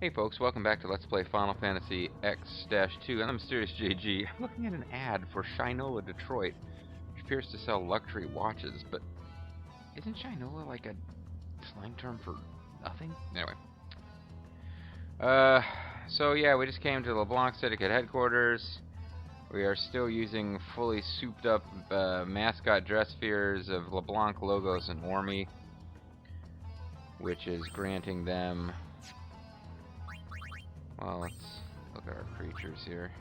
Hey folks, welcome back to Let's Play Final Fantasy X-2, and I'm Mysterious JG. I'm looking at an ad for Shinola Detroit, which appears to sell luxury watches, but isn't Shinola like a slang term for nothing? Anyway. So yeah, we just came to Leblanc Syndicate headquarters. We are still using fully souped up mascot dress spheres of Leblanc logos and Ormi, which is granting them... Well, let's look at our creatures here.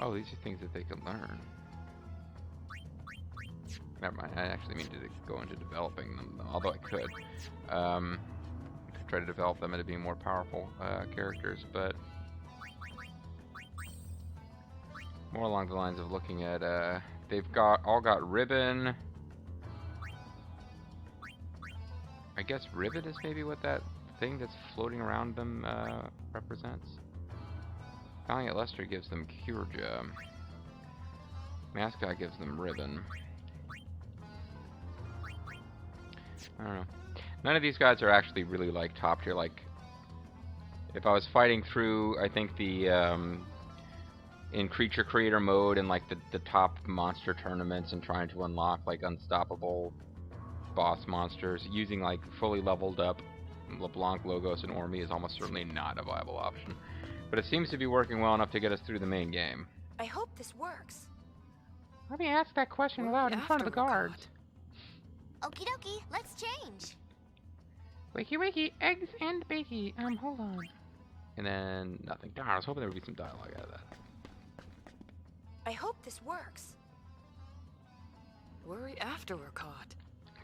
Oh, these are things that they can learn. Never mind, I actually mean to go into developing them, although I could. I could try to develop them into being more powerful characters, but... more along the lines of looking at, they've all got ribbon. I guess ribbon is maybe what that thing that's floating around them represents. Valiant Luster gives them Cure Gem. Mascot gives them ribbon. I don't know. None of these guys are actually really like top tier. Like, if I was fighting through, I think the in creature creator mode and like the top monster tournaments and trying to unlock like unstoppable boss monsters, using like fully leveled up LeBlanc, Logos, and Ormi is almost certainly not a viable option. But it seems to be working well enough to get us through the main game. I hope this works. Let me ask that question aloud in front of the guards. Okie dokie, let's change. Wakey wakey, eggs and bakey. Hold on. And then nothing. Darn, I was hoping there would be some dialogue out of that. I hope this works. Worry after we're caught.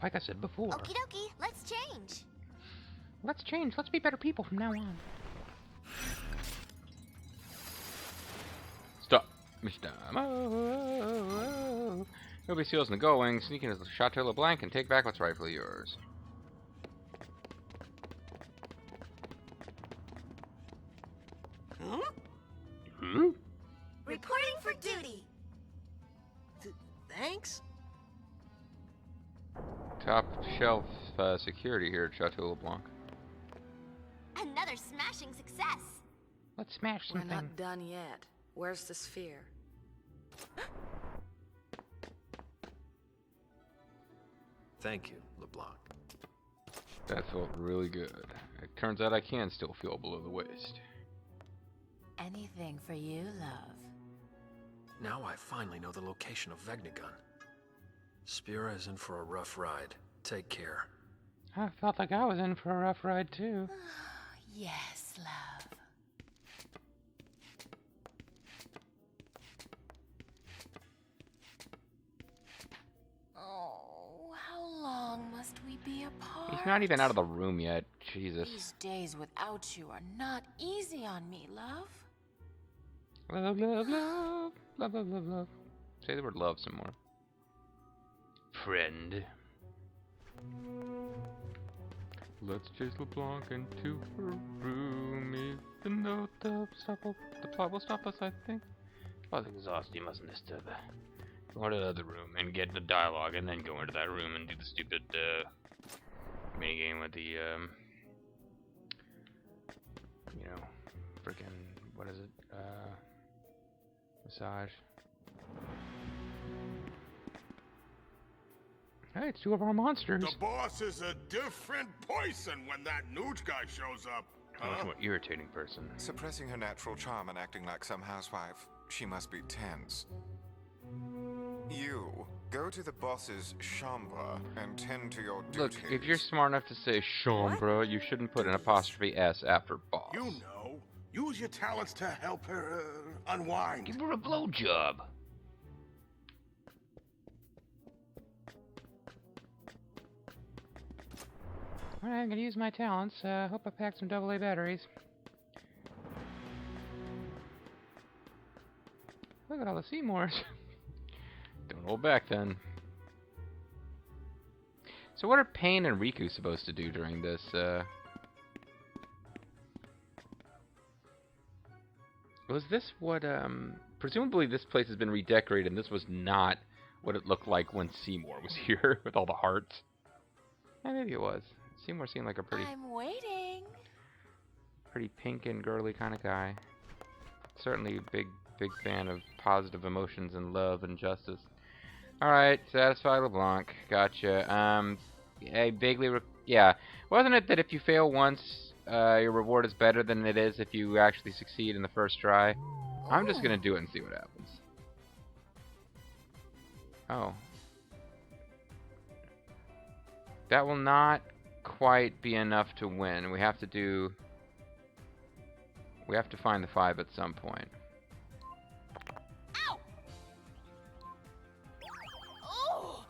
Like I said before. Okie dokie, let's change. Let's change. Let's be better people from now on. Stop, Mr. Oh. Nobody seals in the going. Sneak into the Chateau Leblanc and take back what's rightfully yours. Huh? Hmm? Reporting for duty. Thanks? Top shelf security here at Chateau Leblanc. Another smashing success. Let's smash We're something. not done yet. Where's the sphere? Thank you, Leblanc. That felt really good. It turns out I can still feel below the waist. Anything for you, love. Now I finally know the location of Vegnagun. Spira is in for a rough ride. Take care. I felt like I was in for a rough ride too. Yes, love. Oh, how long must we be apart? He's not even out of the room yet. Jesus. These days without you are not easy on me, love. Love, love, love. Love, love, love, love. Say the word love some more. Friend. Let's chase LeBlanc into her room, even though the plot will stop us, I think. I was exhausted, you mustn't disturb her. Go to the other room and get the dialogue, and then go into that room and do the stupid minigame with the, you know, frickin', what is it? Massage. Hey, it's two of our monsters. The boss is a different person when that Nooch guy shows up. Much more irritating person. Suppressing her natural charm and acting like some housewife, she must be tense. You, go to the boss's chambre and tend to your Look, duties. if you're smart enough to say chambre, you shouldn't put an apostrophe S after boss. You know, use your talents to help her unwind. Give her a blowjob. Alright, I'm gonna use my talents. Hope I packed some AA batteries. Look at all the Seymours. Don't hold back then. So what are Pain and Riku supposed to do during this, Was this what, presumably this place has been redecorated, and this was not what it looked like when Seymour was here with all the hearts. Eh, maybe it was. Seymour seemed like a I'm waiting. pretty pink and girly kind of guy. Certainly a big fan of positive emotions and love and justice. Alright, satisfy LeBlanc. Gotcha. I vaguely... yeah. Wasn't it that if you fail once, your reward is better than it is if you actually succeed in the first try? I'm just gonna do it and see what happens. Oh. That will not quite be enough to win. We have to do... we have to find the 5 at some point. Ow! Oh!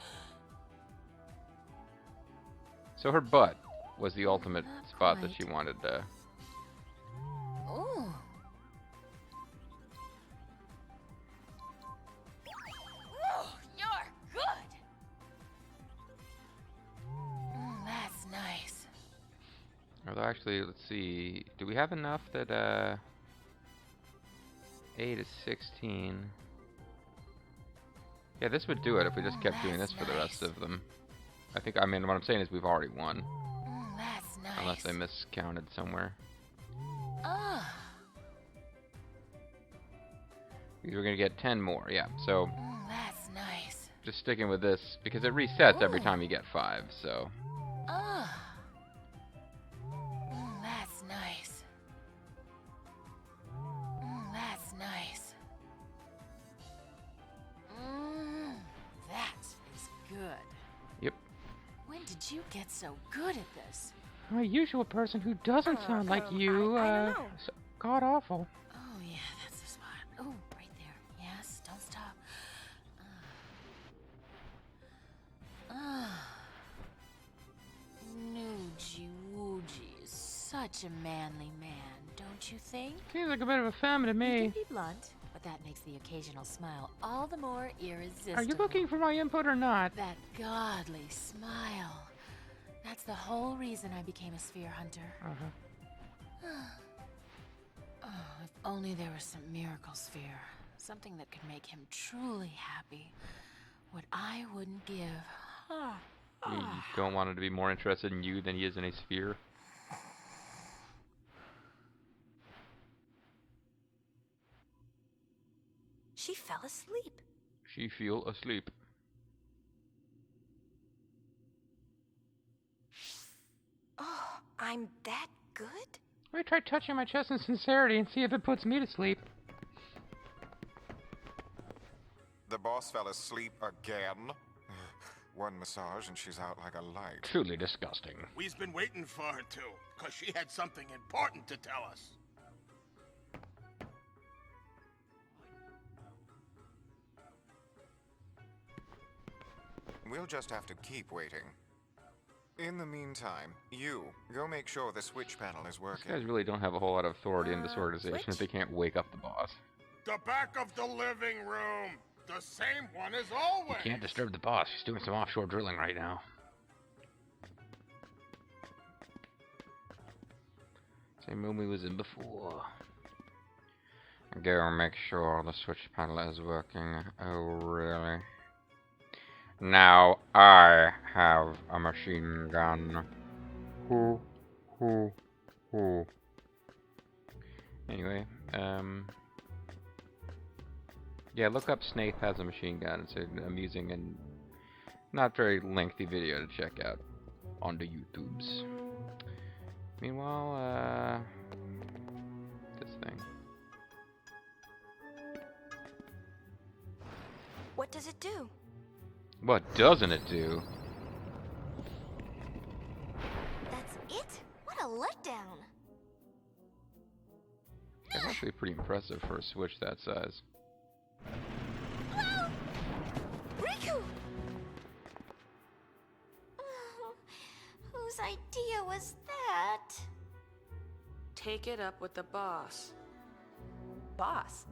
So her butt was the ultimate Not spot that quite. she wanted to... Oh. Oh, you're good. That's nice. Although actually, let's see. Do we have enough that 8 is 16? Yeah, this would do it if we just kept doing this That's for the rest nice. of them. I mean, what I'm saying is we've already won. That's nice. Unless I miscounted somewhere. Ah. We're gonna get 10 more, yeah. So, That's nice. just sticking with this, because it resets every Ooh. time you get 5, so... Ah. That's nice. That's nice. That is good. Yep. When did you get so good at this? I'm a usual person who doesn't sound like you. I don't know. God awful. Oh, yeah, that's the spot. Oh, right there. Yes, don't stop. Nuji Wooji is such a manly man, don't you think? Seems like a bit of a femme to He me. can be blunt, but that makes the occasional smile all the more irresistible. Are you looking for my input or not? That godly smile. That's the whole reason I became a sphere hunter. Oh, if only there was some miracle sphere. Something that could make him truly happy. What I wouldn't give. You don't want him to be more interested in you than he is in a sphere. She fell asleep. She feel asleep. Oh, I'm that good? Let me try touching my chest in sincerity and see if it puts me to sleep. The boss fell asleep again. One massage and she's out like a light. Truly disgusting. We've been waiting for her to, because she had something important to tell us. We'll just have to keep waiting. In the meantime, you go make sure the switch panel is These working. guys really don't have a whole lot of authority in this organization if they can't wake up the boss. The back of the living room. The same one as always. Can't disturb the boss. He's doing some offshore drilling right now. Same room we was in before. Go make sure the switch panel is working. Oh, really? Now I have a machine gun. Hoo, hoo, hoo. Anyway, yeah, look up Snaith has a machine gun. It's an amusing and not very lengthy video to check out on the YouTubes. Meanwhile, this thing. What does it do? What doesn't it do? That's it? What a letdown. That's actually pretty impressive for a Switch that size. Whoa! Riku! Oh, whose idea was that? Take it up with the boss. Boss.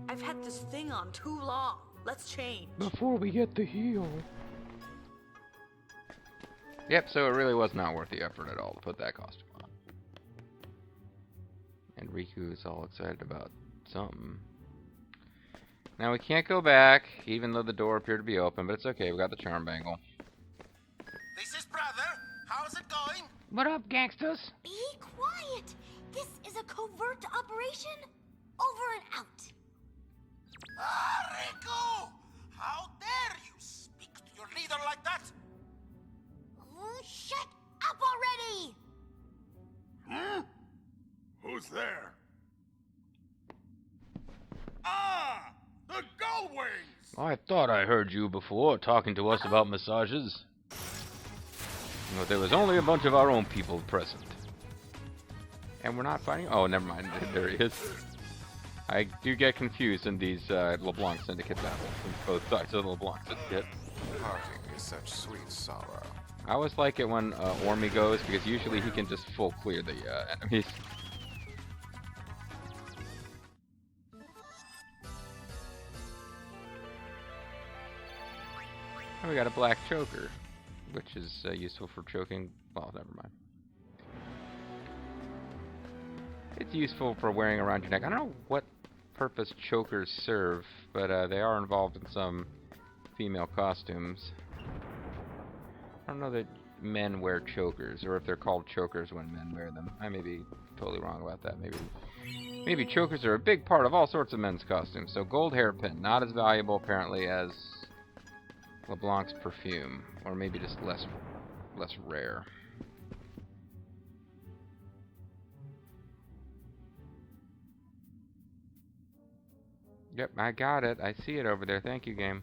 I've had this thing on too long. Let's change. Before we get the heal. Yep, so it really was not worth the effort at all to put that costume on. And Riku's all excited about something. Now we can't go back, even though the door appeared to be open, but it's okay, we got the charm bangle. This is brother. How's it going? What up, gangsters? Be quiet. This is a covert operation. Over and out. Ah, Riku! How dare you speak to your leader like that? Shut up already! Hmm? Who's there? Ah! The Gullwings! I thought I heard you before, talking to us about massages. But there was only a bunch of our own people present. And we're not fighting? Oh, never mind. There he is. I do get confused in these Leblanc Syndicate battles, from both sides of the Leblanc Syndicate. Parting is such sweet sorrow. I always like it when Ormy goes, because usually he can just full clear the enemies. And we got a black choker, which is useful for choking. Well, never mind. It's useful for wearing around your neck. I don't know what purpose chokers serve, but they are involved in some female costumes. I don't know that men wear chokers, or if they're called chokers when men wear them. I may be totally wrong about that. Maybe chokers are a big part of all sorts of men's costumes. So gold hairpin, not as valuable apparently as Leblanc's perfume, or maybe just less rare. Yep, I got it. I see it over there. Thank you, game.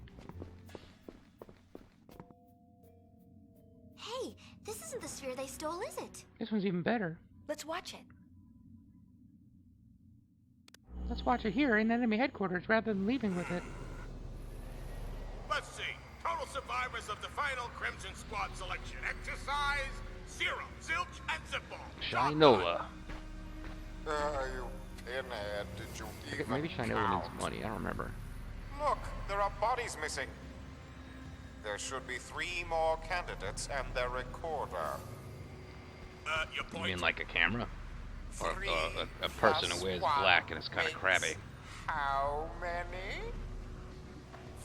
Hey, this isn't the sphere they stole, is it? This one's even better. Let's watch it. Let's watch it here in enemy headquarters rather than leaving with it. Let's see. Total survivors of the final Crimson Squad selection exercise: 0, zilch, and zipball. Shinola. You pinhead, did you even Maybe Shinola count? needs money. I don't remember. Look, there are bodies missing. There should be 3 more candidates and their recorder. Your You point. mean like a camera? Or 3 a person plus who wears 1 black and is kind of makes crabby. How many?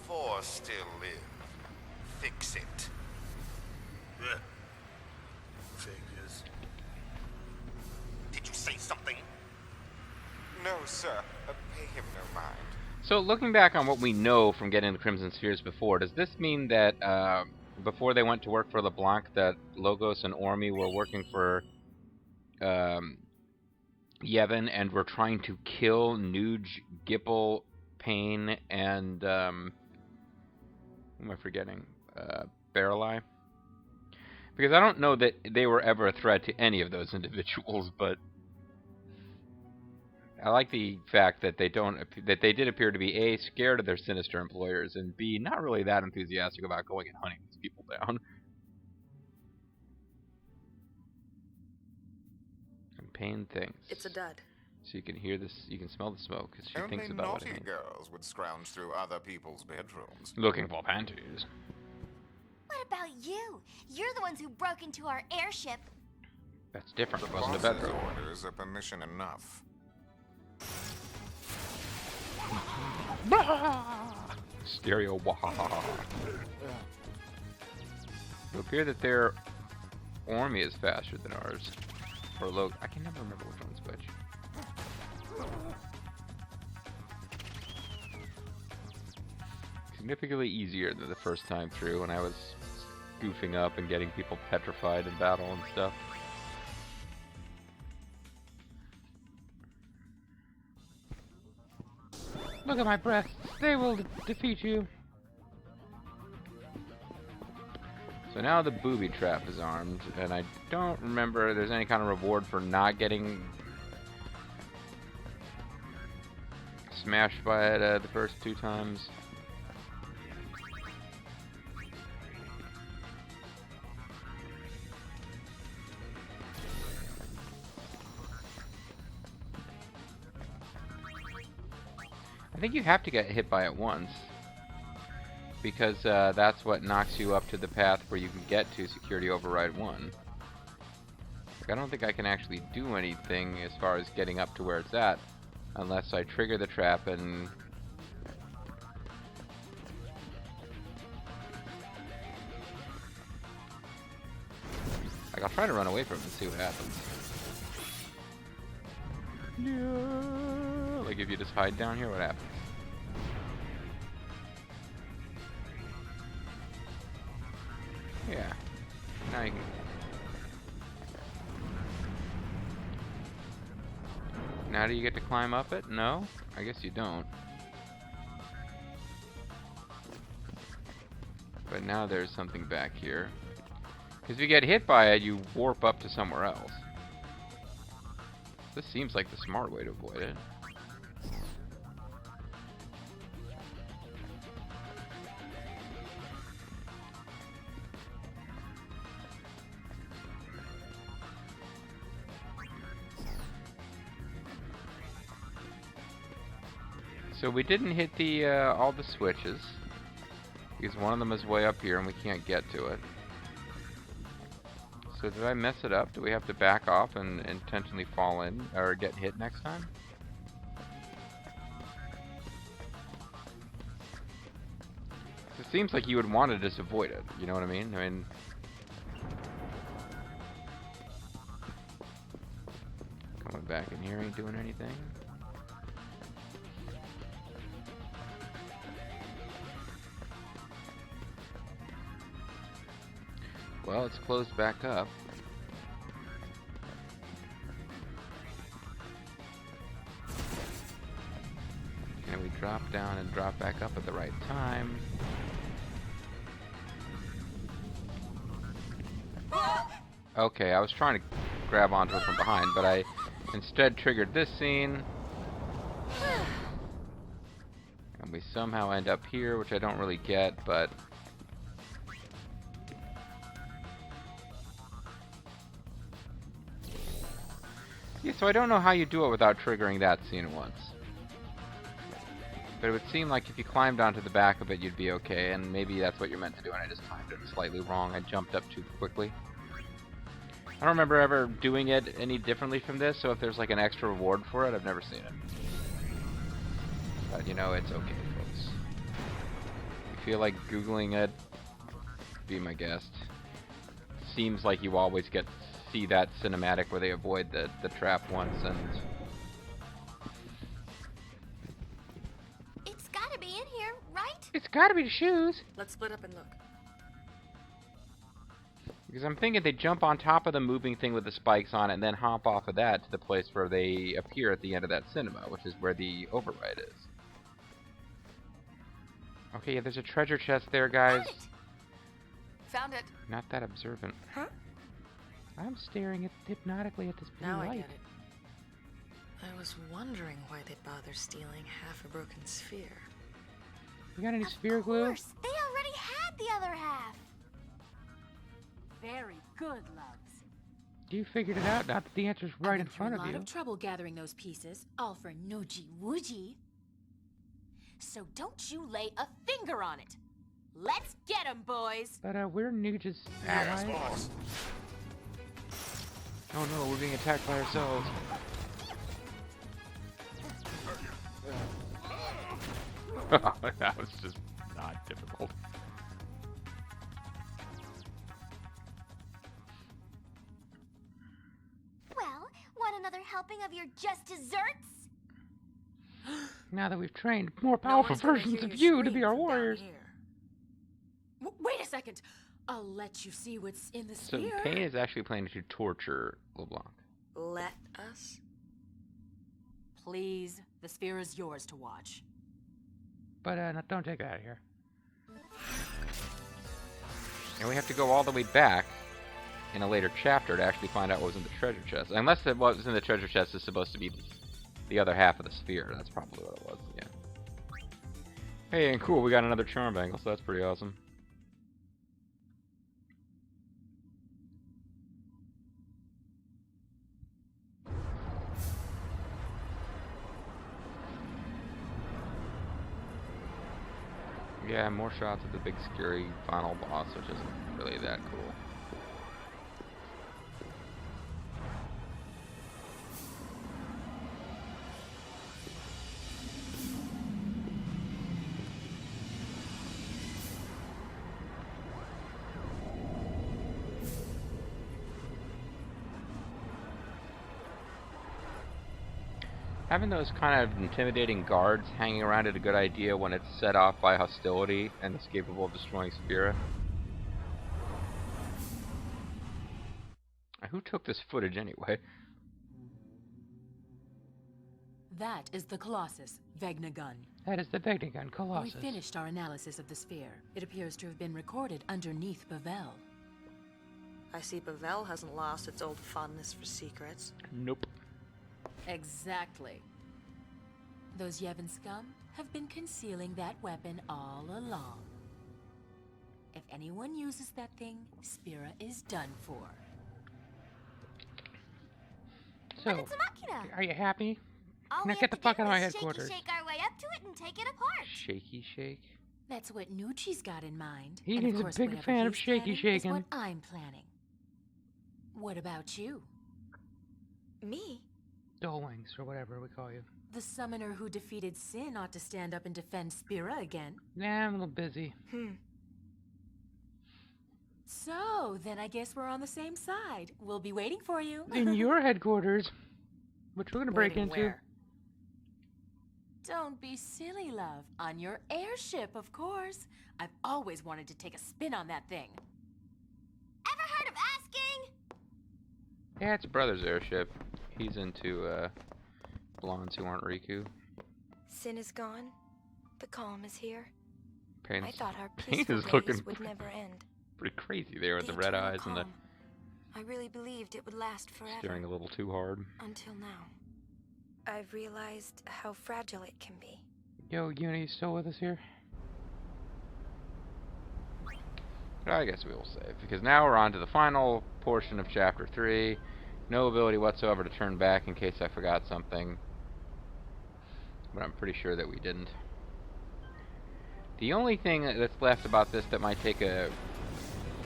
4 still live. Fix it. Figures. Did you say something? No, sir. Pay him no mind. So looking back on what we know from getting the Crimson Spheres before, does this mean that before they went to work for LeBlanc, that Logos and Ormy were working for Yevon and were trying to kill Nuge, Gipple, Pain, and who am I forgetting? Barreleye? Because I don't know that they were ever a threat to any of those individuals, but I like the fact that they did appear to be A, scared of their sinister employers, and B, not really that enthusiastic about going and hunting these people down. And Pain thinks. It's a dud. So you can hear this, you can smell the smoke as she Only thinks about what naughty it means. girls would scrounge through other people's bedrooms. Looking for panties. What about you? You're the ones who broke into our airship. That's different. The It wasn't a boss's bedroom. orders are permission enough. Stereo wahaha. It would appear that their Ormy is faster than ours. Or Log. I can never remember which one's which. Significantly easier than the first time through when I was goofing up and getting people petrified in battle and stuff. Look at my breasts. They will defeat you. So now the booby trap is armed, and I don't remember if there's any kind of reward for not getting smashed by it the first 2 times. I think you have to get hit by it once, because that's what knocks you up to the path where you can get to Security Override 1. Like, I don't think I can actually do anything as far as getting up to where it's at unless I trigger the trap and... Like, I'll try to run away from it and see what happens. Yeah. Like, if you just hide down here, what happens? Yeah. Now you can... Now do you get to climb up it? No? I guess you don't. But now there's something back here. Because if you get hit by it, you warp up to somewhere else. This seems like the smart way to avoid it. So we didn't hit the all the switches because one of them is way up here and we can't get to it. So did I mess it up? Do we have to back off and intentionally fall in or get hit next time? It seems like you would want to just avoid it. You know what I mean? I mean, coming back in here ain't doing anything. Well, it's closed back up. Can we drop down and drop back up at the right time? Okay, I was trying to grab onto it from behind, but I instead triggered this scene. And we somehow end up here, which I don't really get, but... Yeah, so I don't know how you do it without triggering that scene once. But it would seem like if you climbed onto the back of it, you'd be okay, and maybe that's what you're meant to do, and I just timed it slightly wrong. I jumped up too quickly. I don't remember ever doing it any differently from this, so if there's like an extra reward for it, I've never seen it. But, you know, it's okay, folks. If you feel like Googling it, be my guest. Seems like you always get see that cinematic where they avoid the trap once, and It's gotta be in here, right? It's gotta be the shoes. Let's split up and look. because I'm thinking they jump on top of the moving thing with the spikes on it and then hop off of that to the place where they appear at the end of that cinema, which is where the override is. Okay, yeah, there's a treasure chest there, guys. Found it. Not that observant. Huh? I'm staring hypnotically at this blue Now I light. get it. I was wondering why they'd bother stealing half a broken sphere. You got any sphere Of glue? course, they already had the other half. Very good, loves. You figured it out. Not that the answer's right in front of A lot you. of trouble gathering those pieces, all for noogie woogie. So don't you lay a finger on it. Let's get 'em, boys. But we're Nuge's Yes, allies. boss. Oh no, we're being attacked by ourselves. That was just not difficult. Well, want another helping of your just desserts? Now that we've trained more No powerful one's gonna versions hear of your you to be screams our from down warriors. here. Wait a second. I'll let you see what's in the So sphere. Payne is actually planning to torture LeBlanc. Let us? Please, the sphere is yours to watch. But don't take it out of here. And we have to go all the way back in a later chapter to actually find out what was in the treasure chest. Unless what was in the treasure chest is supposed to be the other half of the sphere. That's probably what it was, yeah. Hey, and cool, we got another charm bangle, so that's pretty awesome. Yeah, more shots of the big scary final boss, which isn't really that cool. Having those kind of intimidating guards hanging around it a good idea when it's set off by hostility and is capable of destroying Spira. Who took this footage anyway? That is the Colossus, Vegnagun. That is the Vegnagun Colossus. We finished our analysis of the sphere. It appears to have been recorded underneath Bavel. I see Bavel hasn't lost its old fondness for secrets. Nope. Exactly. Those Yevon scum have been concealing that weapon all along. If anyone uses that thing, Spira is done for. So, But it's a machina. are you happy? All Now we get have the to fuck do out of my is headquarters. Shake our way up to it and take it apart. Shaky shake? That's what Nucci's got in mind. He's and of a course, big whatever fan of he's shaky planning is shaking. what I'm planning. What about you? Me? Dole Wings, or whatever we call you. The summoner who defeated Sin ought to stand up and defend Spira again. Nah, I'm a little busy. So, then I guess we're on the same side. We'll be waiting for you. In your headquarters, which we're gonna break Waiting into. where? Don't be silly, love. On your airship, of course. I've always wanted to take a spin on that thing. Ever heard of asking? Yeah, it's brother's airship. He's into blondes who aren't Riku. Sin is gone. The calm is here. Pain I thought our Pain peaceful is days looking would never end. pretty crazy there with the red eternal eyes and the calm. I really believed it would last forever. staring a little too hard. Until now. I've realized how fragile it can be. Yo, Uni, you still with us here? I guess we will save, because now we're on to the final portion of Chapter 3. No ability whatsoever to turn back in case I forgot something. But I'm pretty sure that we didn't. The only thing that's left about this that might take a...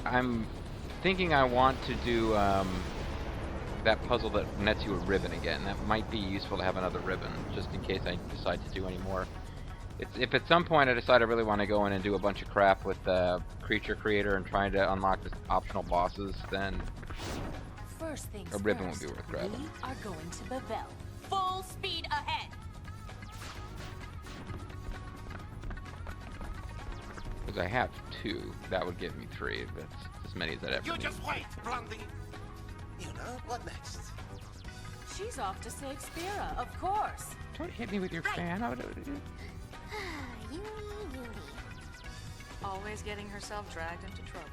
I'm thinking I want to do that puzzle that nets you a ribbon again. That might be useful to have another ribbon, just in case I decide to do any more. If at some point I decide I really want to go in and do a bunch of crap with Creature Creator and trying to unlock the optional bosses, then First things a ribbon first, would be worth grabbing. We are going to Bavel. Full speed ahead! Because I have 2, that would give me 3. That's as many as I'd ever You need. just wait, Blondie. You know, what next? She's off to save Spira, of course. Don't hit me with your fan. Yumi. Always getting herself dragged into trouble.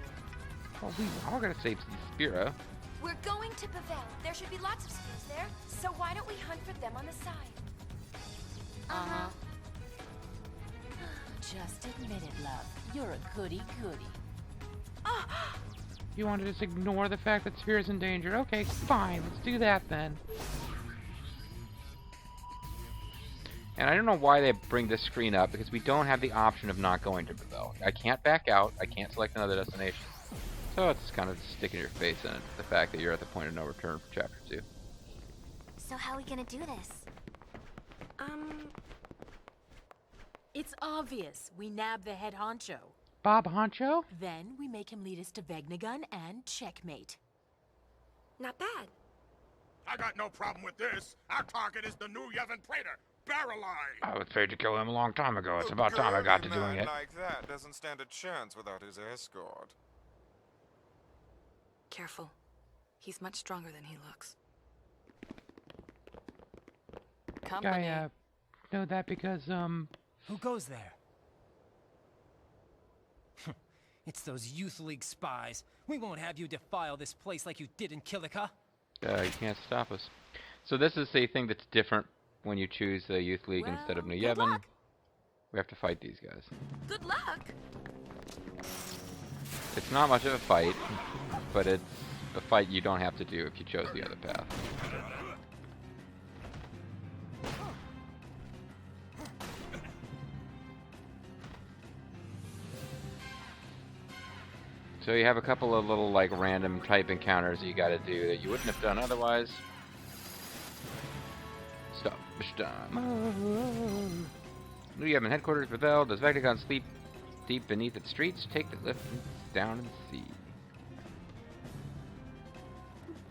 Well, we We're gonna save Spira. We're going to Bavel. There should be lots of skills there. So why don't we hunt for them on the side? Uh-huh. Just admit it, love. You're a goody-goody. You want to just ignore the fact that Sphere's in danger. Okay, fine. Let's do that then. And I don't know why they bring this screen up, because we don't have the option of not going to Bavel. I can't back out. I can't select another destination. So it's kind of sticking your face in it, the fact that you're at the point of no return for Chapter 2. So how are we gonna do this? It's obvious. We nab the head honcho. Bob Honcho? Then we make him lead us to Vegnagun and checkmate. Not bad. I got no problem with this. Our target is the new Yevon Praetor, Barreleye. I was afraid to kill him a long time ago. It's A about time I got to girly doing man it. like that doesn't stand a chance without his escort. Careful. He's much stronger than he looks. Company. I know that because, Who goes there? It's those Youth League spies. We won't have you defile this place like you did in Kilika. You can't stop us. So this is a thing that's different when you choose the Youth League instead of New Well, good Yevon. luck. We have to fight these guys. Good luck! It's not much of a fight, but it's a fight you don't have to do if you chose the other path. So you have a couple of little like random type encounters that you gotta do that you wouldn't have done otherwise. Stop. New Yevon headquarters, Bavel. Does Vegnagun sleep deep beneath its streets? Take the lift down and see.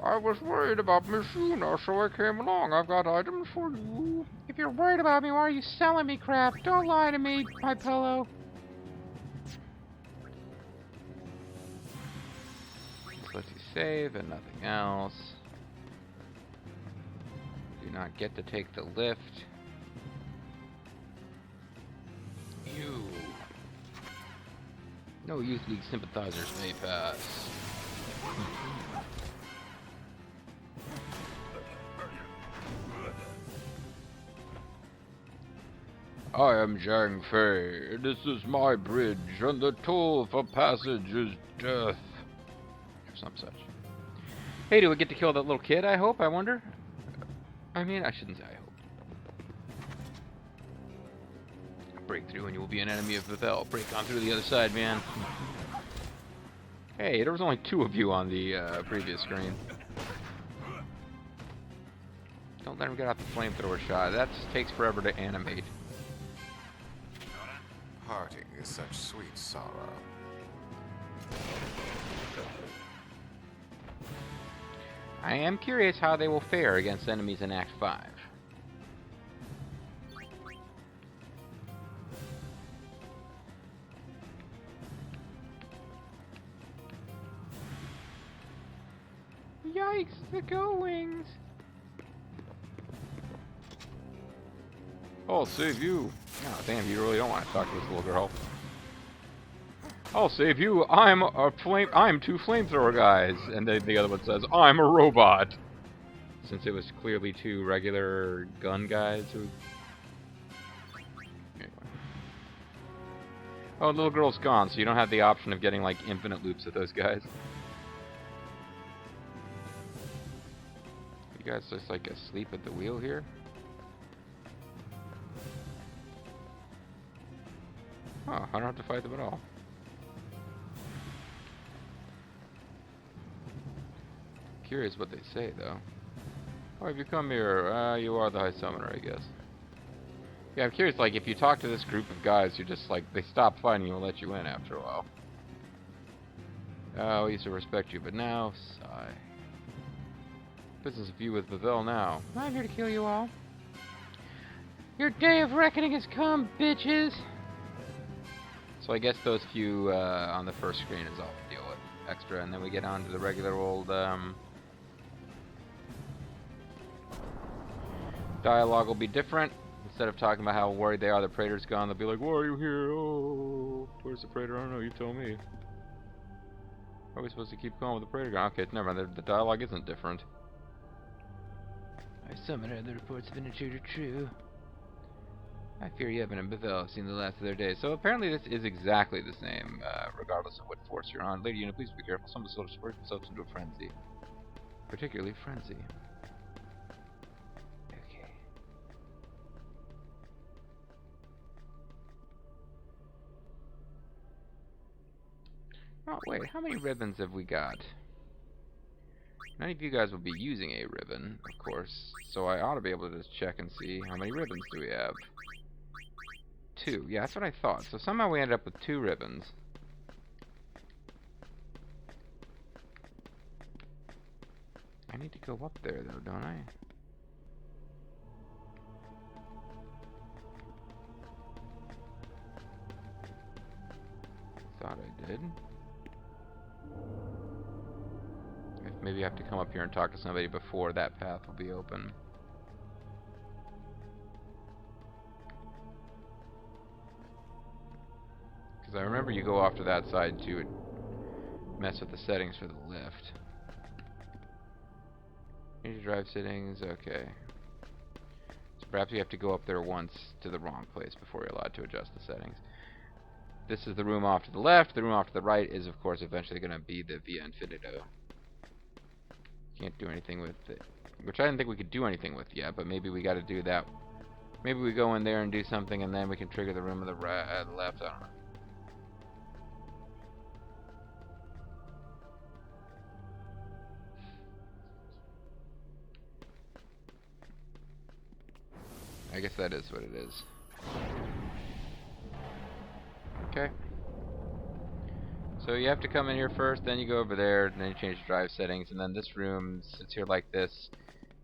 I was worried about Miss Yuna, so I came along. I've got items for you. If you're worried about me, why are you selling me crap? Don't lie to me, my pillow. This lets you save and nothing else. Do not get to take the lift. You. No Youth League sympathizers may pass. I am Zhang Fei. This is my bridge, and the toll for passage is death. Or some such. Hey, do we get to kill that little kid, I hope? I wonder? I mean, I shouldn't say I hope. Break through and you will be an enemy of Bethel. Break on through the other side, man. Hey, there was only 2 of you on the previous screen. Don't let him get out the flamethrower shot. That takes forever to animate. Parting is such sweet sorrow. I am curious how they will fare against enemies in Act 5. Yikes, the go-wings. I'll save you. Oh, damn, you really don't want to talk to this little girl. I'll save you. I'm 2 flamethrower guys. And the other one says, I'm a robot. Since it was clearly 2 regular gun guys who... Anyway. Oh, the little girl's gone, so you don't have the option of getting, like, infinite loops of those guys. You guys just, like, asleep at the wheel here? Oh, I don't have to fight them at all. Curious what they say, though. Why have you come here? You are the High Summoner, I guess. Yeah, I'm curious, like, if you talk to this group of guys who just, like, they stop fighting you and let you in after a while. Oh, I used to respect you, but now, sigh. Business of you with Bethel now. I'm here to kill you all. Your day of reckoning has come, bitches! So I guess those few on the first screen is all we deal with. Extra, and then we get on to the regular old dialogue will be different. Instead of talking about how worried they are the Praetor's gone, they'll be like, why are you here? Oh, where's the Praetor? I don't know, you tell me. How are we supposed to keep going with the Praetor gone? Okay, never mind, the dialogue isn't different. I summoner, the reports of an intruder true. I fear Yevon and Bethel have seen the last of their days. So apparently this is exactly the same, regardless of what force you're on. Lady Una, please be careful. Some of the soldiers work themselves into a frenzy. Particularly frenzy. Okay. Oh, wait. How many ribbons have we got? None of you guys will be using a ribbon, of course. So I ought to be able to just check and see how many ribbons do we have. 2. Yeah, that's what I thought. So somehow we ended up with 2 ribbons. I need to go up there, though, don't I? Thought I did. Maybe I have to come up here and talk to somebody before that path will be open. I remember you go off to that side to mess with the settings for the lift. Change drive settings, okay. So perhaps you have to go up there once to the wrong place before you're allowed to adjust the settings. This is the room off to the left. The room off to the right is, of course, eventually going to be the Via Infinito. Can't do anything with it. Which I didn't think we could do anything with yet, but maybe we got to do that. Maybe we go in there and do something, and then we can trigger the room of the left. I don't know. I guess that is what it is. Okay. So you have to come in here first, then you go over there, and then you change the drive settings, and then this room sits here like this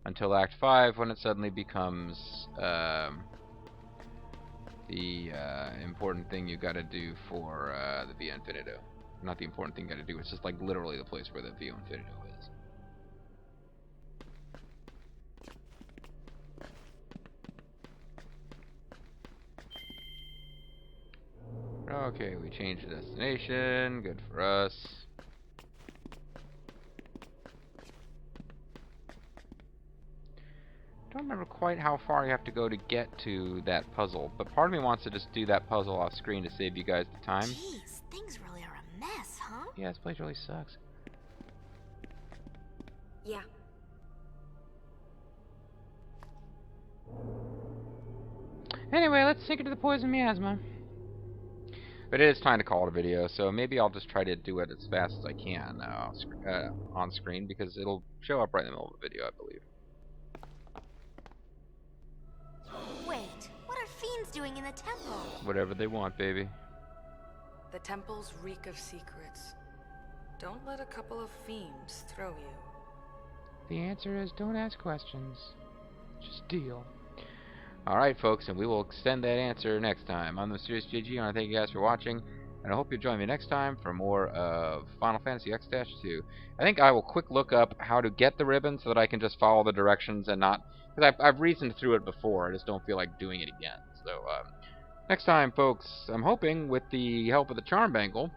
until Act 5, when it suddenly becomes the important thing you gotta do for the Via Infinito. Not the important thing you gotta do, it's just like literally the place where the Via Infinito is. Okay, we changed the destination. Good for us. Don't remember quite how far you have to go to get to that puzzle, but part of me wants to just do that puzzle off screen to save you guys the time. Jeez, things really are a mess, huh? Yeah, this place really sucks. Yeah. Anyway, let's sink into the poison miasma. But it is time to call it a video, so maybe I'll just try to do it as fast as I can on screen, because it'll show up right in the middle of the video, I believe. Wait, what are fiends doing in the temple? Whatever they want, baby. The temples reek of secrets. Don't let a couple of fiends throw you. The answer is don't ask questions. Just deal. Alright, folks, and we will extend that answer next time. I'm the Mysterious JG, and I thank you guys for watching, and I hope you'll join me next time for more of Final Fantasy X-2. I think I will quick look up how to get the ribbon so that I can just follow the directions and not... Because I've reasoned through it before, I just don't feel like doing it again. So, next time, folks, I'm hoping, with the help of the Charm Bangle,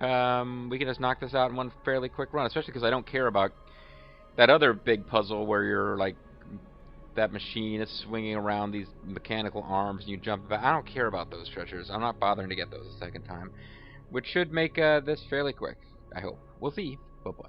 we can just knock this out in one fairly quick run, especially because I don't care about that other big puzzle where you're, like, that machine is swinging around these mechanical arms and you jump back. I don't care about those treasures. I'm not bothering to get those a second time, which should make this fairly quick, I hope. We'll see. Bye-bye.